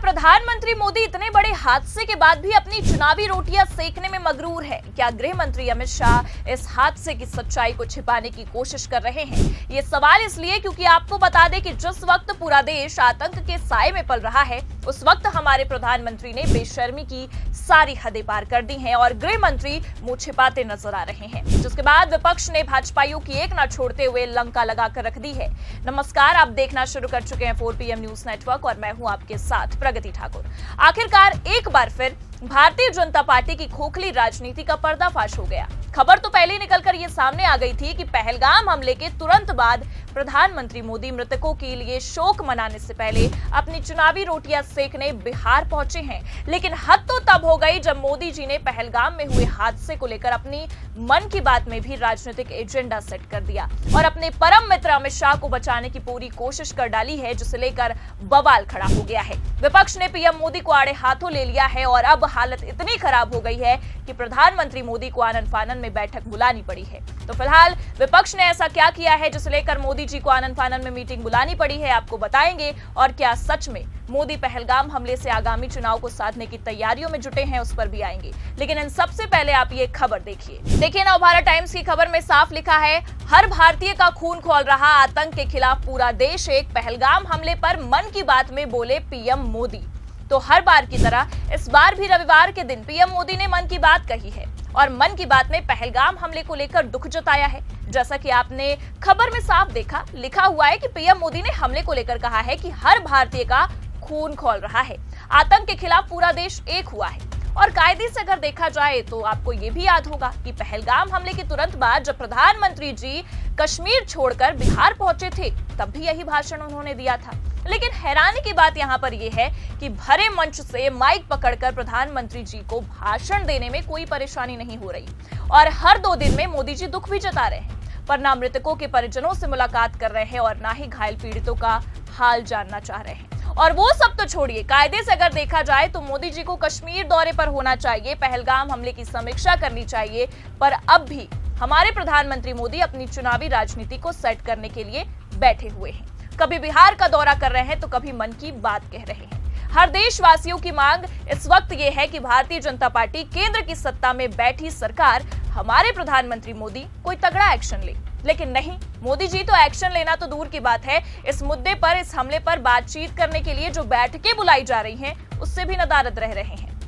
प्रधानमंत्री मोदी इतने बड़े हादसे के बाद भी अपनी चुनावी रोटियां सेकने में मगरूर है? क्या गृह मंत्री अमित शाह इस हादसे की सच्चाई को छिपाने की कोशिश कर रहे हैं? ये सवाल इसलिए क्योंकि आपको बता दें कि जिस वक्त पूरा देश आतंक के साए में पल रहा है, उस वक्त हमारे प्रधानमंत्री ने बेशर्मी की सारी हदें पार कर दी हैं और गृह मंत्री मुंह छिपाते नजर आ रहे हैं, जिसके बाद विपक्ष ने भाजपाइयों की एक न छोड़ते हुए लंका लगाकर रख दी है। नमस्कार, आप देखना शुरू कर चुके हैं 4 PM न्यूज नेटवर्क और मैं हूं आपके साथ प्रगति ठाकुर। आखिरकार एक बार फिर भारतीय जनता पार्टी की खोखली राजनीति का पर्दाफाश हो गया। खबर तो पहले ही निकलकर ये सामने आ गई थी कि पहलगाम हमले के तुरंत बाद प्रधानमंत्री मोदी मृतकों के लिए शोक मनाने से पहले अपनी चुनावी रोटियां सेकने बिहार पहुंचे हैं। लेकिन हद तो तब हो गई जब मोदी जी ने पहलगाम में हुए हादसे को लेकर अपनी मन की बात में भी राजनीतिक एजेंडा सेट कर दिया और अपने परम मित्र अमित शाह को बचाने की पूरी कोशिश कर डाली है, जिसे लेकर बवाल खड़ा हो गया है। विपक्ष ने पीएम मोदी को आड़े हाथों ले लिया है और अब हालत इतनी खराब हो गई है कि प्रधानमंत्री मोदी को आनन फानन में बैठक बुलानी पड़ी है। तो फिलहाल विपक्ष ने ऐसा क्या किया है जिसे लेकर मोदी जी को आनन फानन में मीटिंग बुलानी पड़ी है, आपको बताएंगे। और क्या सच में मोदी पहलगाम हमले से आगामी चुनाव को साधने की तैयारियों में जुटे हैं, उस पर भी आएंगे। लेकिन इन सबसे पहले आप ये खबर देखिए नवभारत टाइम्स की खबर में साफ लिखा है, हर भारतीय का खून खौल रहा, आतंक के खिलाफ पूरा देश एक। पहलगाम हमले पर मन की बात में बोले पीएम मोदी। तो हर बार की तरह इस बार भी रविवार के दिन पीएम मोदी ने मन की बात कही है और मन की बात में पहलगाम हमले को लेकर दुख जताया है। जैसा कि आपने खबर में साफ देखा, लिखा हुआ है कि पीएम मोदी ने हमले को लेकर कहा है कि हर भारतीय का खून खौल रहा है, आतंक के खिलाफ पूरा देश एक हुआ है। और कायदे से अगर देखा जाए तो आपको ये भी याद होगा कि पहलगाम हमले के तुरंत बाद जब प्रधानमंत्री जी कश्मीर छोड़कर बिहार पहुंचे थे, तब भी यही भाषण उन्होंने दिया था। लेकिन हैरानी की बात यहाँ पर यह है कि भरे मंच से माइक पकड़कर प्रधानमंत्री जी को भाषण देने में कोई परेशानी नहीं हो रही और हर 2 दिन में मोदी जी दुख भी जता रहे हैं, पर ना मृतकों के परिजनों से मुलाकात कर रहे हैं और ना ही घायल पीड़ितों का हाल जानना चाह रहे हैं। और वो सब तो छोड़िए, कायदे से अगर देखा जाए तो मोदी जी को कश्मीर दौरे पर होना चाहिए, पहलगाम हमले की समीक्षा करनी चाहिए, पर अब भी हमारे प्रधानमंत्री मोदी अपनी चुनावी राजनीति को सेट करने के लिए बैठे हुए हैं। कभी बिहार का दौरा कर रहे हैं तो कभी मन की बात कह रहे हैं। हर देशवासियों की मांग इस वक्त ये है कि भारतीय जनता पार्टी केंद्र की सत्ता में बैठी सरकार हमारे प्रधानमंत्री मोदी कोई तगड़ा एक्शन ले। लेकिन नहीं, मोदी जी तो एक्शन लेना तो दूर की बात है, इस मुद्दे पर, इस हमले पर बातचीत करने के लिए जो बैठकें बुलाई जा रही हैं, उससे भी नदारद रह रहे हैं।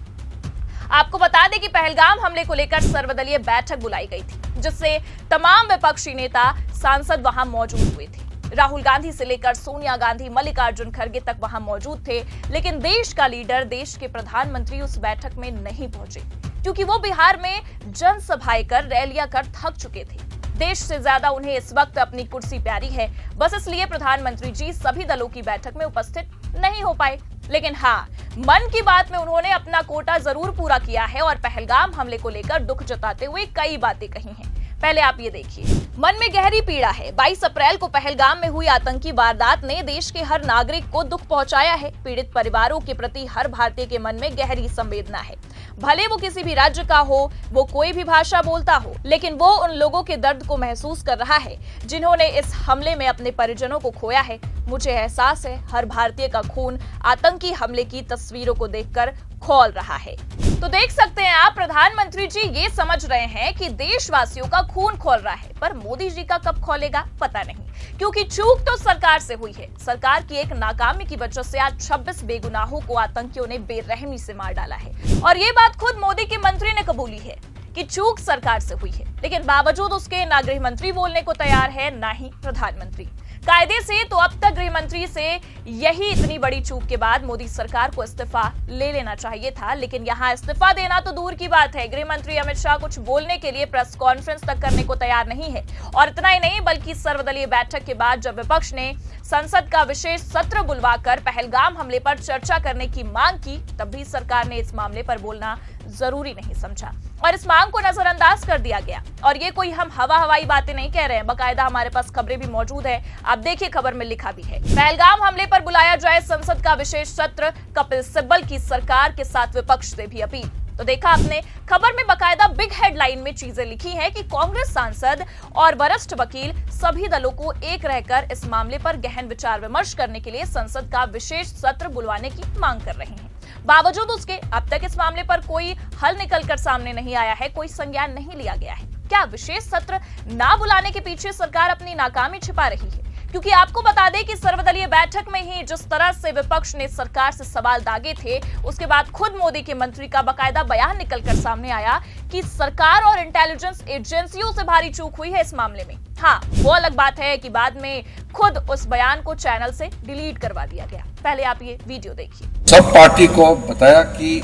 आपको बता दें कि पहलगाम हमले को लेकर सर्वदलीय बैठक बुलाई गई थी, जिससे तमाम विपक्षी नेता, सांसद वहां मौजूद हुए थे। राहुल गांधी से लेकर सोनिया गांधी, मल्लिकार्जुन खड़गे तक वहां मौजूद थे। लेकिन देश का लीडर, देश के प्रधानमंत्री उस बैठक में नहीं पहुंचे क्योंकि वो बिहार में जनसभाएं कर, रैलियां कर थक चुके थे। देश से ज्यादा उन्हें इस वक्त अपनी कुर्सी प्यारी है, बस इसलिए प्रधानमंत्री जी सभी दलों की बैठक में उपस्थित नहीं हो पाए। लेकिन हाँ, मन की बात में उन्होंने अपना कोटा जरूर पूरा किया है और पहलगाम हमले को लेकर दुख जताते हुए कई बातें कही हैं। पहले आप ये देखिए, मन में गहरी पीड़ा है। 22 अप्रैल को पहलगाम में हुई आतंकी वारदात ने देश के हर नागरिक को दुख पहुंचाया है। पीड़ित परिवारों के प्रति हर भारतीय के मन में गहरी संवेदना है, भले वो किसी भी राज्य का हो, वो कोई भी भाषा बोलता हो, लेकिन वो उन लोगों के दर्द को महसूस कर रहा है जिन्होंने इस हमले में अपने परिजनों को खोया है। मुझे एहसास है, हर भारतीय का खून आतंकी हमले की तस्वीरों को देखकर खौल रहा है। तो देख सकते हैं आप, प्रधानमंत्री जी ये समझ रहे हैं कि देशवासियों का खून खौल रहा है, पर मोदी जी का कब खौलेगा पता नहीं, क्योंकि चूक तो सरकार से हुई है। सरकार की एक नाकामी की वजह से आज 26 बेगुनाहों को आतंकियों ने बेरहमी से मार डाला है और ये बात खुद मोदी के मंत्री ने कबूली है कि चूक सरकार से हुई है। लेकिन बावजूद उसके ना गृह मंत्री बोलने को तैयार है, ना ही प्रधानमंत्री। कायदे से तो अब तक गृह मंत्री से यही इतनी बड़ी चूक के बाद मोदी सरकार को इस्तीफा ले लेना चाहिए था, लेकिन यहाँ इस्तीफा देना तो दूर की बात है, गृह मंत्री अमित शाह कुछ बोलने के लिए प्रेस कॉन्फ्रेंस तक करने को तैयार नहीं है। और इतना ही नहीं, बल्कि सर्वदलीय बैठक के बाद जब विपक्ष ने संसद का विशेष सत्र बुलवाकर पहलगाम हमले पर चर्चा करने की मांग की, तब भी सरकार ने इस मामले पर बोलना जरूरी नहीं समझा और इस मांग को नजरअंदाज कर दिया गया। और ये कोई हम हवाई बातें नहीं कह रहे हैं, बाकायदा हमारे पास खबरें भी मौजूद है। आप देखिए, खबर में लिखा भी है, पहलगाम हमले पर बुलाया जाए संसद का विशेष सत्र, कपिल सिब्बल की सरकार के साथ विपक्ष से भी अपील। तो देखा आपने, खबर में बकायदा बिग हेडलाइन में चीजें लिखी हैं कि कांग्रेस सांसद और वरिष्ठ वकील सभी दलों को एक रहकर इस मामले पर गहन विचार विमर्श करने के लिए संसद का विशेष सत्र बुलवाने की मांग कर रहे हैं। बावजूद उसके अब तक इस मामले पर कोई हल निकलकर सामने नहीं आया है, कोई संज्ञान नहीं लिया गया है। क्या विशेष सत्र ना बुलाने के पीछे सरकार अपनी नाकामी छिपा रही है? क्योंकि आपको बता दें कि सर्वदलीय बैठक में ही जिस तरह से विपक्ष ने सरकार से सवाल दागे थे, उसके बाद खुद मोदी के मंत्री का बकायदा बयान निकलकर सामने आया कि सरकार और इंटेलिजेंस एजेंसियों से भारी चूक हुई है इस मामले में। हाँ, वो अलग बात है कि बाद में खुद उस बयान को चैनल से डिलीट करवा दिया गया। पहले आप ये वीडियो देखिए। सब पार्टी को बताया कि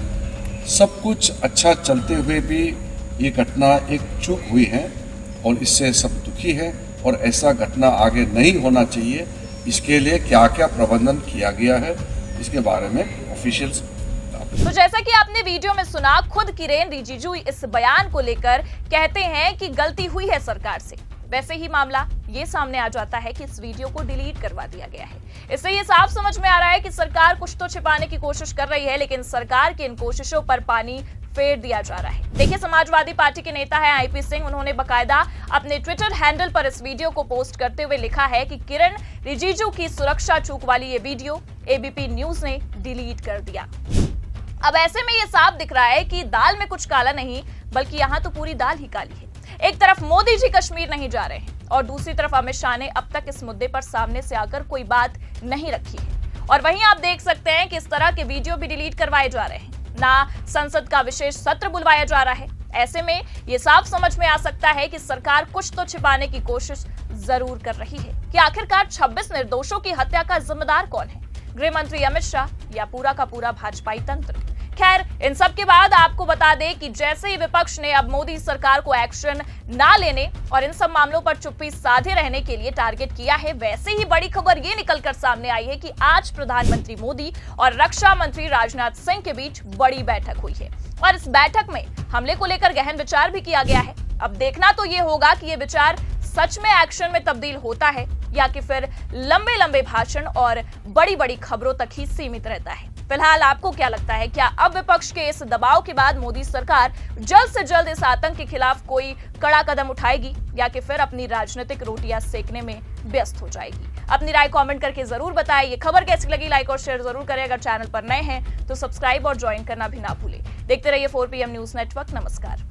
सब कुछ अच्छा चलते हुए भी ये घटना एक चूक हुई है और इससे सब दुखी है और ऐसा घटना आगे नहीं होना चाहिए। इसके लिए क्या क्या प्रबंधन किया गया है इसके बारे में ऑफिशियल्स। तो जैसा कि आपने वीडियो में सुना, खुद किरेन रिजिजू इस बयान को लेकर कहते हैं कि गलती हुई है सरकार से। वैसे ही मामला ये सामने आ जाता है कि इस वीडियो को डिलीट करवा दिया गया है। इससे ये साफ समझ में आ रहा है कि सरकार कुछ तो छिपाने की कोशिश कर रही है, लेकिन सरकार की इन कोशिशों पर पानी फेर दिया जा रहा है। देखिए, समाजवादी पार्टी के नेता है आईपी सिंह, उन्होंने बकायदा अपने ट्विटर हैंडल पर इस वीडियो को पोस्ट करते हुए लिखा है कि किरेन रिजिजू की सुरक्षा चूक वाली ये वीडियो एबीपी न्यूज ने डिलीट कर दिया। अब ऐसे में ये साफ दिख रहा है कि दाल में कुछ काला नहीं, बल्कि यहाँ तो पूरी दाल ही काली है। एक तरफ मोदी जी कश्मीर नहीं जा रहे हैं और दूसरी तरफ अमित शाह ने अब तक इस मुद्दे पर सामने से आकर कोई बात नहीं रखी है। और वहीं आप देख सकते हैं कि इस तरह के वीडियो भी डिलीट करवाए जा रहे हैं, ना संसद का विशेष सत्र बुलवाया जा रहा है। ऐसे में ये साफ समझ में आ सकता है कि सरकार कुछ तो छिपाने की कोशिश जरूर कर रही है कि आखिरकार 26 निर्दोषों की हत्या का जिम्मेदार कौन है, गृह मंत्री अमित शाह या पूरा का पूरा भाजपाई तंत्र। खैर, इन सब के बाद आपको बता दें कि जैसे ही विपक्ष ने अब मोदी सरकार को एक्शन ना लेने और इन सब मामलों पर चुप्पी साधे रहने के लिए टारगेट किया है, वैसे ही बड़ी खबर ये निकलकर सामने आई है कि आज प्रधानमंत्री मोदी और रक्षा मंत्री राजनाथ सिंह के बीच बड़ी बैठक हुई है और इस बैठक में हमले को लेकर गहन विचार भी किया गया है। अब देखना तो ये होगा कि ये विचार सच में एक्शन में तब्दील होता है या कि फिर लंबे लंबे भाषण और बड़ी बड़ी खबरों तक ही सीमित रहता है। फिलहाल आपको क्या लगता है, क्या अब विपक्ष के इस दबाव के बाद मोदी सरकार जल्द से जल्द इस आतंक के खिलाफ कोई कड़ा कदम उठाएगी या कि फिर अपनी राजनीतिक रोटियां सेकने में व्यस्त हो जाएगी? अपनी राय कमेंट करके जरूर बताएं। ये खबर कैसी लगी लाइक और शेयर जरूर करें। अगर चैनल पर नए हैं तो सब्सक्राइब और ज्वाइन करना भी ना भूलें। देखते रहिए 4PM न्यूज नेटवर्क। नमस्कार।